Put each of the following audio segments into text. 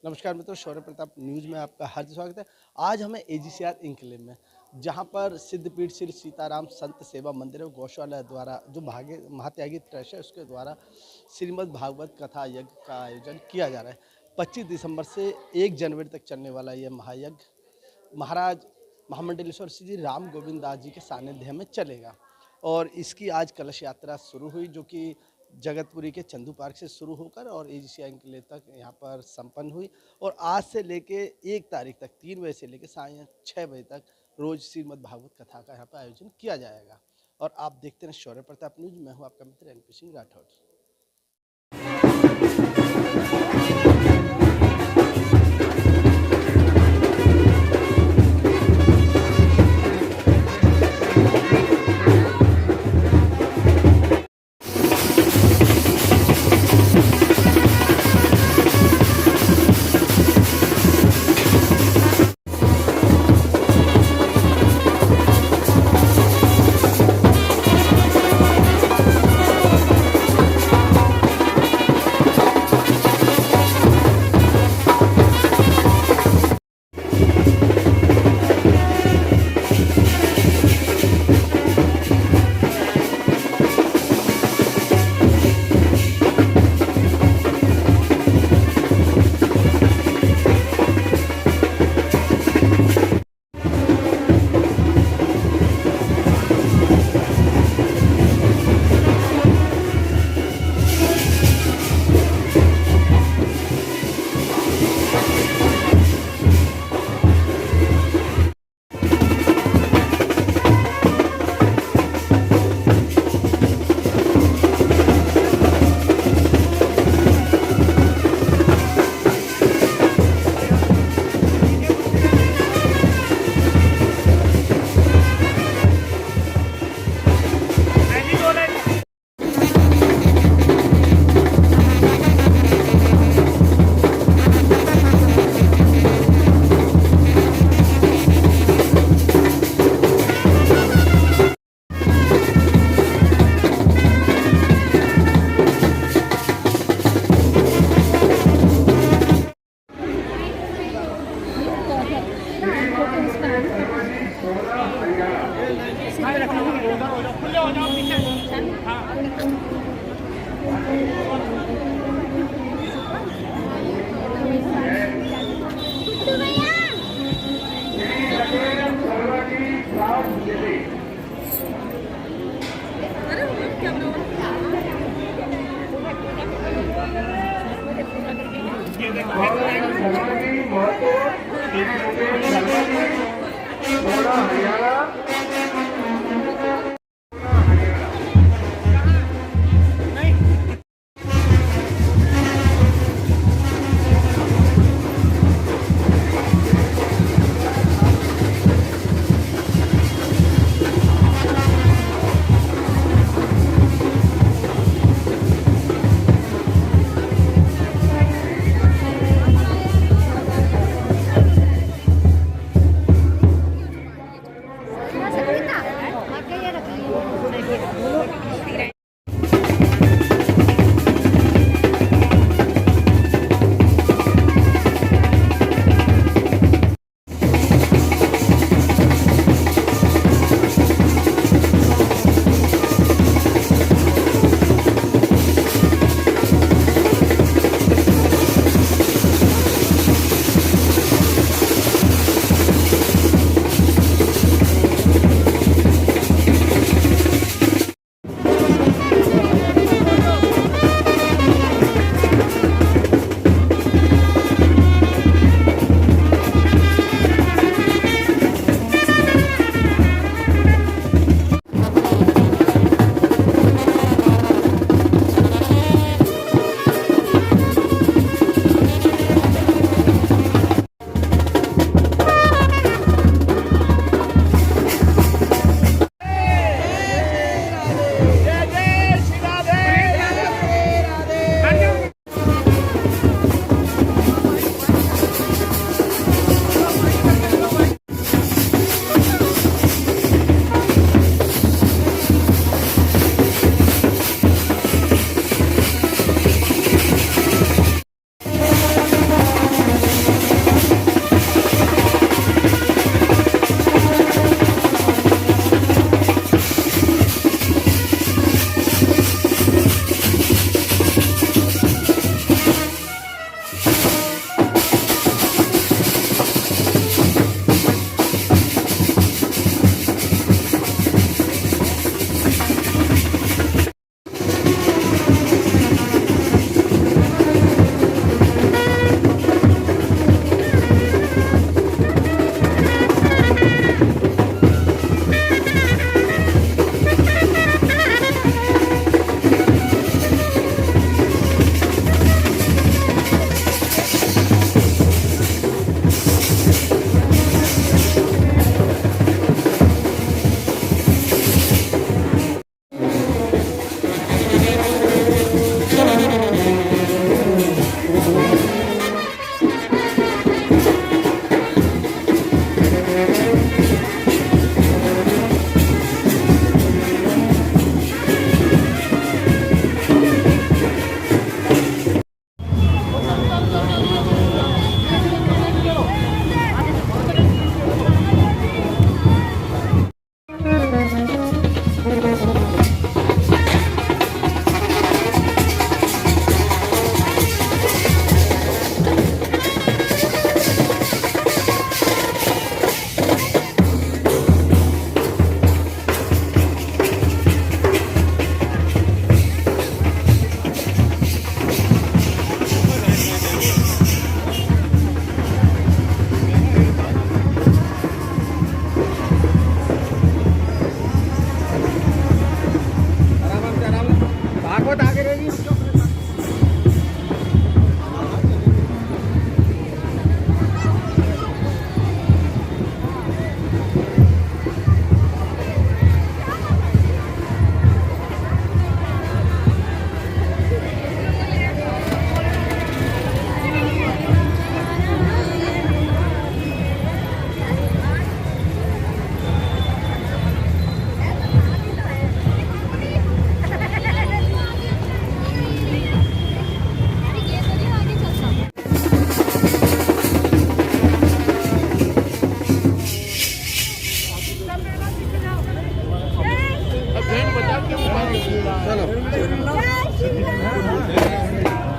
नमस्कार मित्रों, शौर्य प्रताप न्यूज़ में आपका हार्दिक स्वागत है। आज हमें एजीसीआर इंक्लेव में, जहां पर सिद्धपीठ श्री सीताराम संत सेवा मंदिर और गौशाला द्वारा जो भाग्य महात्यागी ट्रस्ट है उसके द्वारा श्रीमद् भागवत कथा यज्ञ का आयोजन किया जा रहा है। 25 दिसंबर से 1 जनवरी तक चलने वाला यह महायज्ञ महाराज महामंडलेश्वर श्री राम गोविंद दास जी के सानिध्य में चलेगा और इसकी आज कलश यात्रा शुरू हुई, जो कि जगतपुरी के चंदू पार्क से शुरू होकर और एजीसीआई इंक्लेव तक यहाँ पर संपन्न हुई। और आज से लेके 1 तारीख तक 3 बजे से लेके साय 6 बजे तक रोज श्रीमद् भागवत कथा का यहाँ पर आयोजन किया जाएगा। और आप देखते हैं शौर्य प्रताप न्यूज। मैं हूँ आपका मित्र एनपी सिंह राठौर।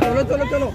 चलो चलो चलो।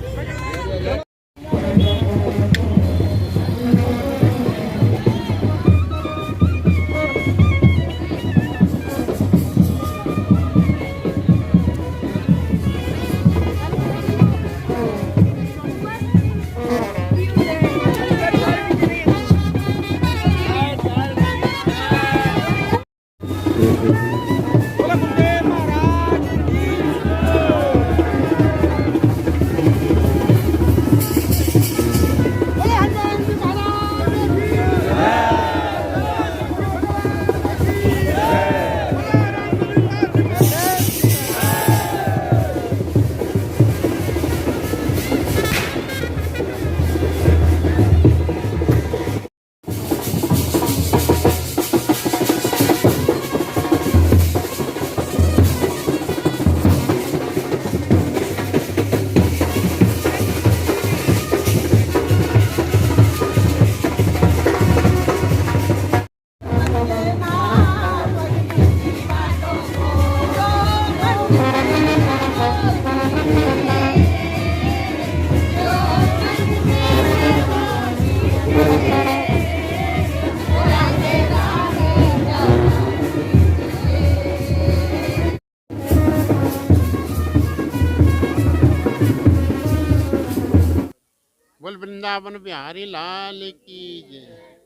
बोल वृंदावन बिहारी लाल की जय।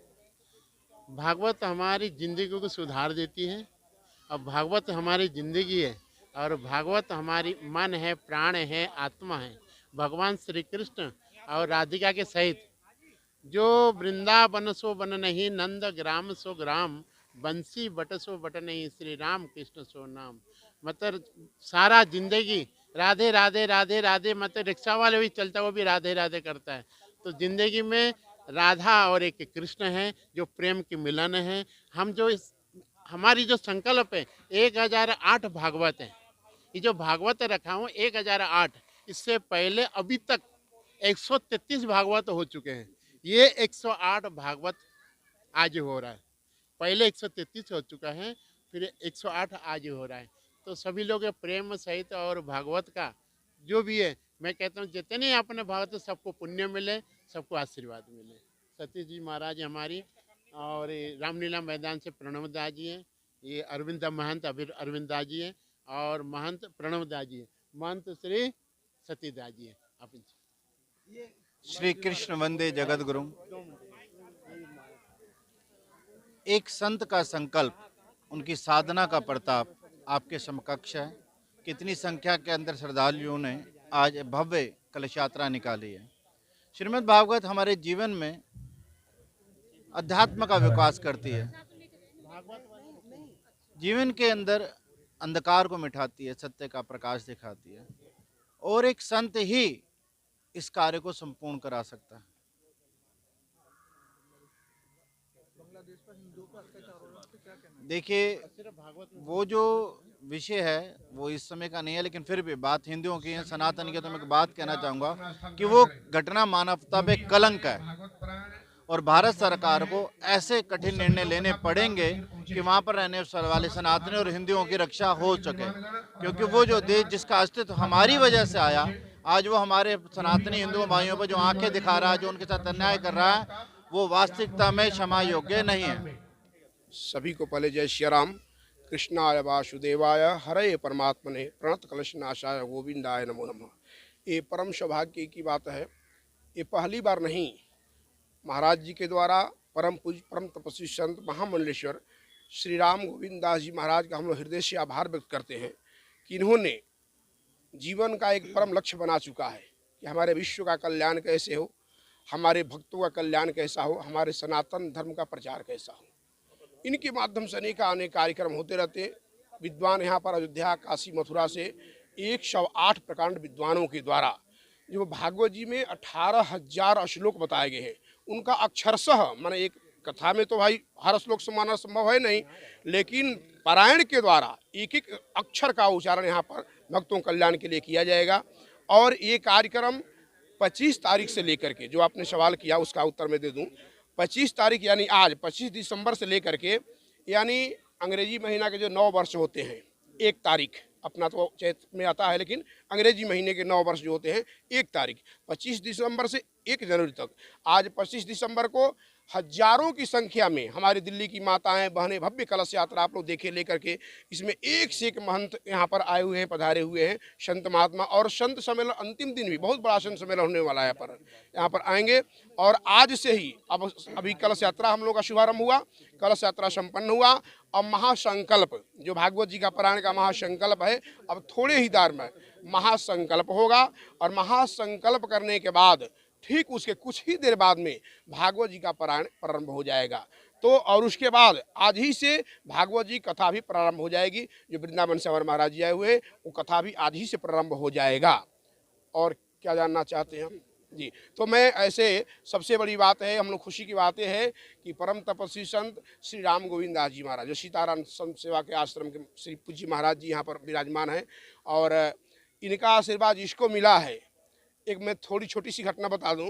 भागवत हमारी जिंदगी को सुधार देती है और भागवत हमारी जिंदगी है और भागवत हमारी मन है, प्राण है, आत्मा है। भगवान श्री कृष्ण और राधिका के सहित जो वृंदावन सो बन नहीं, नंद ग्राम सो ग्राम, बंसी बट सो बट नहीं, श्री राम कृष्ण सो नाम। मतलब सारा जिंदगी राधे राधे राधे राधे, मतलब रिक्शा वाले भी चलता है वो भी राधे राधे करता है। तो जिंदगी में राधा और एक कृष्ण है जो प्रेम के मिलन है। हम जो हमारी जो संकल्प है 1008 भागवत है। ये जो भागवत रखा हूँ 1008, इससे पहले अभी तक 133 भागवत हो चुके हैं। ये 108 भागवत आज हो रहा है। पहले 133 हो चुका है, फिर 108 आज हो रहा है। तो सभी लोग प्रेम सहित और भागवत का जो भी है, मैं कहता हूँ जितने अपने भागवत सबको पुण्य मिले, सबको आशीर्वाद मिले। सतीश जी महाराज हमारी और रामलीला मैदान से प्रणव दास जी हैं, ये अरविंद महंत अरविंद दास जी हैं और महंत प्रणव दास जी हैं, महंत श्री सती दास जी हैं। आप श्री कृष्ण वंदे जगत गुरु। एक संत का संकल्प, उनकी साधना का प्रताप आपके समकक्ष है। कितनी संख्या के अंदर श्रद्धालुओं ने आज भव्य कलश यात्रा निकाली है। श्रीमद् भागवत हमारे जीवन में अध्यात्म का विकास करती है, जीवन के अंदर अंधकार को मिटाती है, सत्य का प्रकाश दिखाती है और एक संत ही इस कार्य को संपूर्ण करा सकता है। देखिए, वो जो विषय है वो इस समय का नहीं है, लेकिन फिर भी बात हिंदुओं की है, सनातन की, तो मैं बात कहना चाहूँगा कि वो घटना मानवता पे कलंक है और भारत सरकार को ऐसे कठिन निर्णय लेने पड़ेंगे कि वहाँ पर रहने वाले सनातनी और हिंदुओं की रक्षा हो सके, क्योंकि वो जो देश जिसका अस्तित्व हमारी वजह से आया, आज वो हमारे सनातनी हिंदू भाइयों पर जो आंखें दिखा रहा है, जो उनके साथ अन्याय कर रहा है, वो वास्तविकता में क्षमा योग्य नहीं है। सभी को पहले जय श्री राम। कृष्णाय वासुदेवाय हरे परमात्मने प्रणत कलश नाशाय गोविंदाय नमो नमः। ये परम सौभाग्य की बात है। ये पहली बार नहीं, महाराज जी के द्वारा परम पूज्य परम तपस्वी संत महामंडलेश्वर श्री राम गोविंद दास जी महाराज का हम लोग हृदय से आभार व्यक्त करते हैं कि इन्होंने जीवन का एक परम लक्ष्य बना चुका है कि हमारे विश्व का कल्याण कैसे हो, हमारे भक्तों का कल्याण कैसा हो, हमारे सनातन धर्म का प्रचार कैसा हो। इनके माध्यम से अनेक कार्यक्रम होते रहते। विद्वान यहाँ पर अयोध्या, काशी, मथुरा से 108 प्रकांड विद्वानों के द्वारा जो भागवत जी में 18,000 श्लोक बताए गए हैं, उनका अक्षरशः, माने एक कथा में तो भाई हर श्लोक समाना संभव है नहीं, लेकिन पारायण के द्वारा एक एक अक्षर का उच्चारण यहाँ पर भक्तों कल्याण के लिए किया जाएगा। और ये कार्यक्रम 25 तारीख से लेकर के, जो आपने सवाल किया उसका उत्तर मैं दे दूं, 25 तारीख यानी आज 25 दिसंबर से लेकर के, यानी अंग्रेजी महीना के जो 9 वर्ष होते हैं, 1 तारीख अपना तो चैत्र में आता है, लेकिन अंग्रेजी महीने के 9 वर्ष जो होते हैं 1 तारीख 25 दिसंबर से 1 जनवरी तक। आज 25 दिसंबर को हजारों की संख्या में हमारी दिल्ली की माताएं बहनें भव्य कलश यात्रा आप लोग देखे लेकर के, इसमें एक से एक महंत यहाँ पर आए हुए हैं, पधारे हुए हैं, संत महात्मा। और संत सम्मेलन अंतिम दिन भी बहुत बड़ा संत सम्मेलन होने वाला है, यहाँ पर आएंगे। और आज से ही अब अभी कलश यात्रा हम लोग का शुभारंभ हुआ, कलश यात्रा संपन्न हुआ। अब महासंकल्प जो भागवत जी का पारायण का महासंकल्प है, अब थोड़े ही देर में महासंकल्प होगा। और महासंकल्प करने के बाद ठीक उसके कुछ ही देर बाद में भागवत जी का पारायण प्रारंभ हो जाएगा। तो और उसके बाद आज ही से भागवत जी कथा भी प्रारंभ हो जाएगी। जो वृंदावन से हमारे महाराज जी आए हुए, वो कथा भी आज ही से प्रारंभ हो जाएगा। और क्या जानना चाहते हैं हम जी? तो मैं ऐसे सबसे बड़ी बात है, हम लोग खुशी की बात है कि परम तपस्वी संत श्री राम गोविंद दास जी महाराज, जो सीताराम संत सेवा के आश्रम के श्री पूज्य महाराज जी यहाँ पर विराजमान हैं। और इनका आशीर्वाद जिसको मिला है, एक मैं थोड़ी छोटी सी घटना बता दूं।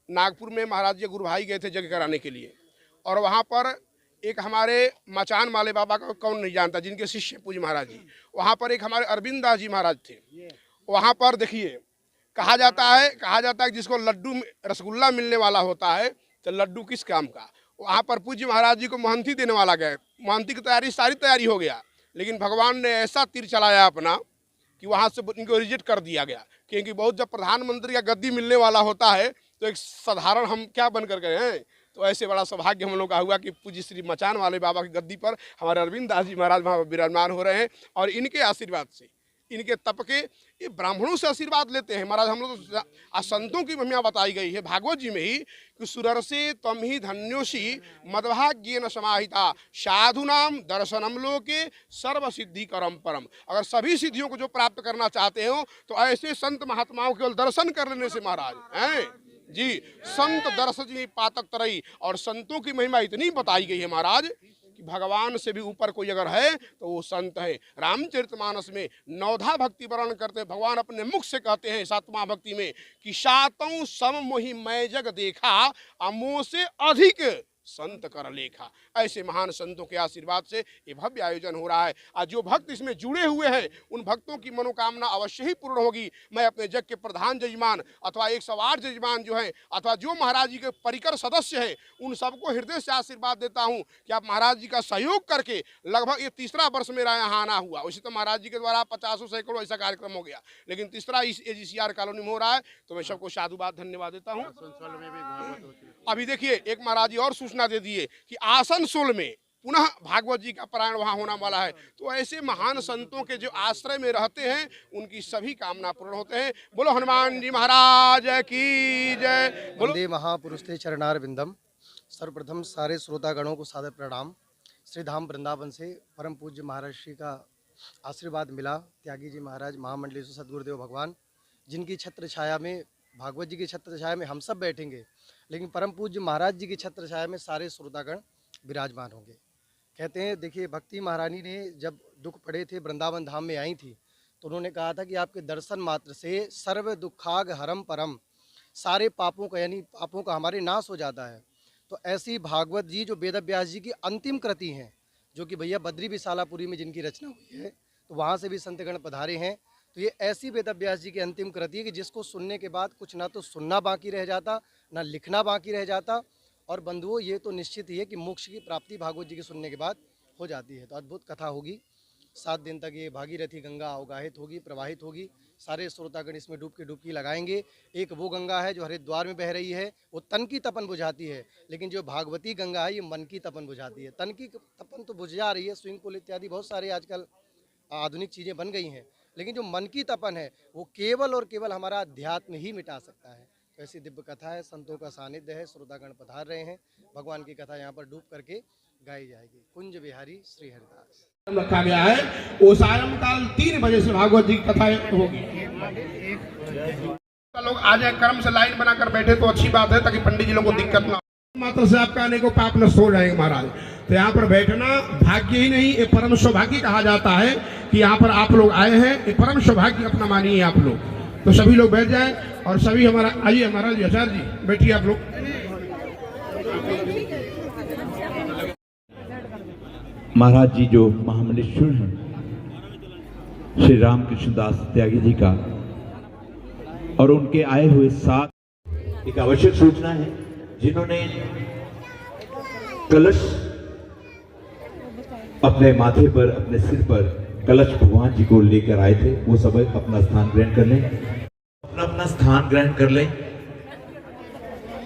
नागपुर में महाराज जी गुरु भाई गए थे यज्ञ कराने के लिए, और वहाँ पर एक हमारे मचान वाले बाबा का कौन नहीं जानता, जिनके शिष्य पूज्य महाराज जी, वहाँ पर एक हमारे अरविंद दास जी महाराज थे। वहाँ पर देखिए कहा जाता है कि जिसको लड्डू रसगुल्ला मिलने वाला होता है तो लड्डू किस काम का। वहाँ पर पूज्य महाराज जी को महंती देने वाला गए, महंती की सारी तैयारी हो गया, लेकिन भगवान ने ऐसा तीर चलाया अपना कि वहाँ से इनको रिजेक्ट कर दिया गया। क्योंकि बहुत जब प्रधानमंत्री का गद्दी मिलने वाला होता है तो एक साधारण हम क्या बनकर गए हैं। तो ऐसे बड़ा सौभाग्य हम लोग का हुआ कि पूज्य श्री मचान वाले बाबा की गद्दी पर हमारे अरविंद दास जी महाराज वहाँ विराजमान हो रहे हैं। और इनके आशीर्वाद से, इनके तप के, ये ब्राह्मणों से आशीर्वाद लेते हैं महाराज। हम लोग तो संतों की महिमा बताई गई है भागवत जी में ही कि सुररसे तम ही धन्योषि मदभाग्येन समाहिता साधुनाम दर्शनम लोके सर्व सिद्धि करम परम। अगर सभी सिद्धियों को जो प्राप्त करना चाहते हो तो ऐसे संत महात्माओं केवल दर्शन कर लेने से महाराज हैं जी। संत दर्शन जी पातक तरई। और संतों की महिमा इतनी बताई गई है महाराज कि भगवान से भी ऊपर कोई अगर है तो वो संत है। रामचरितमानस में 9धा भक्ति वर्णन करते हैं, भगवान अपने मुख से कहते हैं 7वां भक्ति में कि सातों सम मोहि मैं जग देखा, अमो से अधिक संत कर लेखा। ऐसे महान संतों के आशीर्वाद से ये भव्य आयोजन हो रहा है। आज जो भक्त इसमें जुड़े हुए हैं उन भक्तों की मनोकामना अवश्य ही पूर्ण होगी। मैं अपने जग के प्रधान जजमान अथवा 108 जजमान जो हैं अथवा जो महाराज जी के परिकर सदस्य हैं उन सबको हृदय से आशीर्वाद देता हूं कि आप महाराज जी का सहयोग करके, लगभग ये 3रा वर्ष मेरा यहाँ आना हुआ। वैसे तो महाराज जी के द्वारा 50 सैकड़ों ऐसा कार्यक्रम हो गया, लेकिन 3रा इस AGCR कॉलोनी में हो रहा है। तो मैं सबको साधुवाद धन्यवाद देता हूँ। अभी देखिए एक महाराज जी और सूचना दे दिए कि आसनसोल में पुनः भागवत जी का पारायण वहाँ होने वाला है। तो ऐसे महान संतों के जो आश्रय में रहते हैं उनकी सभी कामना पूर्ण होते हैं। बोलो हनुमान जी महाराज की जय। वंदे महापुरुष ते चरणार बिंदम। सर्वप्रथम सारे श्रोतागणों को सादर प्रणाम। श्री धाम वृंदावन से परम पूज्य महाराज श्री का आशीर्वाद मिला। त्यागी जी महाराज महामंडलेश्वर सदगुरुदेव भगवान, जिनकी छत्र छाया में, भागवत जी की छत्र छाया में हम सब बैठेंगे, लेकिन परम पूज्य महाराज जी की छत्र छाया में सारे श्रोतागण विराजमान होंगे। कहते हैं, देखिए भक्ति महारानी ने जब दुख पड़े थे, वृंदावन धाम में आई थी, तो उन्होंने कहा था कि आपके दर्शन मात्र से सर्व दुखाग हरम परम, सारे पापों का यानी पापों का हमारे नाश हो जाता है। तो ऐसी भागवत जी जो वेद व्यास जी की अंतिम कृति हैं, जो कि भैया बद्री विशालापुरी में जिनकी रचना हुई है, तो वहाँ से भी संतगण पधारे हैं। तो ये ऐसी वेद व्यास जी की अंतिम कृति है कि जिसको सुनने के बाद कुछ ना तो सुनना बाकी रह जाता, ना लिखना बाकी रह जाता। और बंधुओं, ये तो निश्चित ही है कि मोक्ष की प्राप्ति भागवत जी के सुनने के बाद हो जाती है। तो अद्भुत कथा होगी। 7 दिन तक ये भागीरथी गंगा अवगाहित होगी, प्रवाहित होगी। सारे श्रोतागण इसमें डुबकी लगाएंगे। एक वो गंगा है जो हरिद्वार में बह रही है, वो तन की तपन बुझाती है, लेकिन जो भागवती गंगा है ये मन की तपन बुझाती है। तन की तपन तो बुझ जा रही है, स्विमिंग पूल इत्यादि बहुत सारे आजकल आधुनिक चीज़ें बन गई हैं, लेकिन जो मन की तपन है वो केवल और केवल हमारा अध्यात्म ही मिटा सकता है। तो ऐसी दिव्य कथा है, संतों का सानिध्य है, श्रोतागण पधार रहे हैं। भगवान की कथा यहाँ पर डूब करके गाई जाएगी। कुंज बिहारी श्री हरिदास रखा गया है। वो सायंकाल 3 बजे से भागवत जी की कथा होगी। लोग आ जाए, क्रम से लाइन बनाकर बैठे तो अच्छी बात है, ताकि पंडित जी लोग को दिक्कत ना हो। मात्र से आपका आने को पाप नष्ट हो जाएंगे महाराज। तो यहाँ पर बैठना भाग्य ही नहीं, ये परम सौभाग्य कहा जाता है कि यहाँ पर आप लोग आए हैं। ये परम सौभाग्य अपना मानिए आप लोग। तो सभी लोग बैठ जाए और सभी हमारा आइए, महाराज जी, आचार्य जी बैठिए आप लोग। महाराज जी जो महामंडलेश्वर हैं, श्री रामकृष्ण दास त्यागी जी का और उनके आए हुए साथ एक आवश्यक सूचना है। जिन्होंने कलश अपने माथे पर, अपने सिर पर कलश भगवान जी को लेकर आए थे, वो सब अपना स्थान ग्रहण कर लें, अपना स्थान ग्रहण कर लें।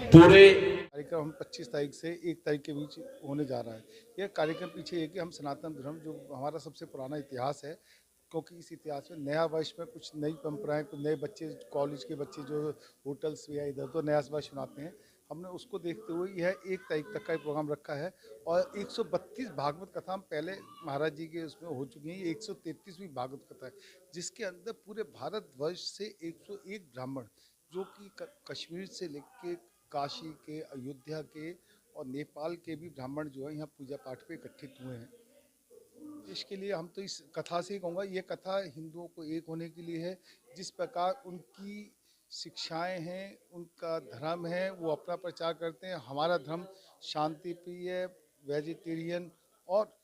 पूरे कार्यक्रम हम 25 तारीख से 1 तारीख के बीच होने जा रहा है। यह कार्यक्रम पीछे है कि हम सनातन धर्म, जो हमारा सबसे पुराना इतिहास है, क्योंकि इस इतिहास में नया वर्ष में कुछ नई परंपराएं, कुछ नए बच्चे, कॉलेज के बच्चे जो होटल्स या इधर तो नया वर्ष मनाते हैं, हमने उसको देखते हुए यह 1 तारीख तक का प्रोग्राम रखा है। और 132 भागवत कथा हम पहले महाराज जी के उसमें हो चुकी हैं। ये 133वीं भागवत कथा है, जिसके अंदर पूरे भारतवर्ष से 101 ब्राह्मण, जो कि कश्मीर से लेके काशी के, अयोध्या के और नेपाल के भी ब्राह्मण जो है यहाँ पूजा पाठ पे इकट्ठित हुए हैं। इसके लिए हम तो इस कथा से ही कहूँगा, ये कथा हिंदुओं को एक होने के लिए है। जिस प्रकार उनकी शिक्षाएं हैं, उनका धर्म है, वो अपना प्रचार करते हैं। हमारा धर्म शांति प्रिय, वेजिटेरियन और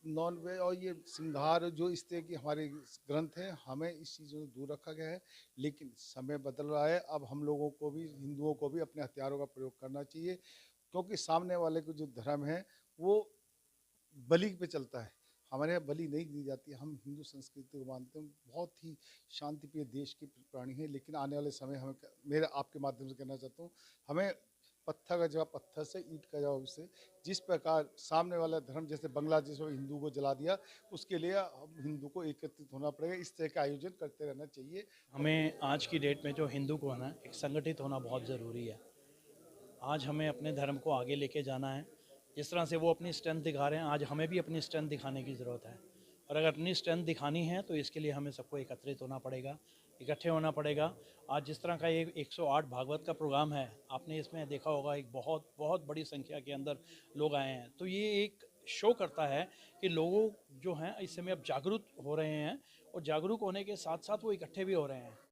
नॉन वेज और ये सिंगार, जो इस तरह की हमारे ग्रंथ हैं, हमें इस चीज़ों से दूर रखा गया है। लेकिन समय बदल रहा है, अब हम लोगों को भी, हिंदुओं को भी अपने हथियारों का प्रयोग करना चाहिए, क्योंकि सामने वाले को जो धर्म है वो बलि पे चलता है। हमारे यहाँ बलि नहीं दी जाती। हम हिंदू संस्कृति को मानते हैं, बहुत ही शांति प्रिय देश के प्राणी हैं। लेकिन आने वाले समय हमें, मेरा आपके माध्यम से कहना चाहता हूँ, हमें पत्थर का जवाब पत्थर से, ईंट का जवाब से। जिस प्रकार सामने वाला धर्म, जैसे बांग्लादेश में हिंदू को जला दिया, उसके लिए हम हिंदू को एकत्रित होना पड़ेगा। इस तरह का आयोजन करते रहना चाहिए। हमें आज की डेट में जो हिंदू को है ना, एक संगठित होना बहुत ज़रूरी है। आज हमें अपने धर्म को आगे लेके जाना है। जिस तरह से वो अपनी स्ट्रेंथ दिखा रहे हैं, आज हमें भी अपनी स्ट्रेंथ दिखाने की ज़रूरत है। और अगर अपनी स्ट्रेंथ दिखानी है तो इसके लिए हमें सबको एकत्रित होना पड़ेगा, इकट्ठे होना पड़ेगा। आज जिस तरह का ये 108 भागवत का प्रोग्राम है, आपने इसमें देखा होगा, एक बहुत बहुत बड़ी संख्या के अंदर लोग आए हैं। तो ये एक शो करता है कि लोग जो हैं इस समय अब जागरूक हो रहे हैं, और जागरूक होने के साथ साथ वो इकट्ठे भी हो रहे हैं।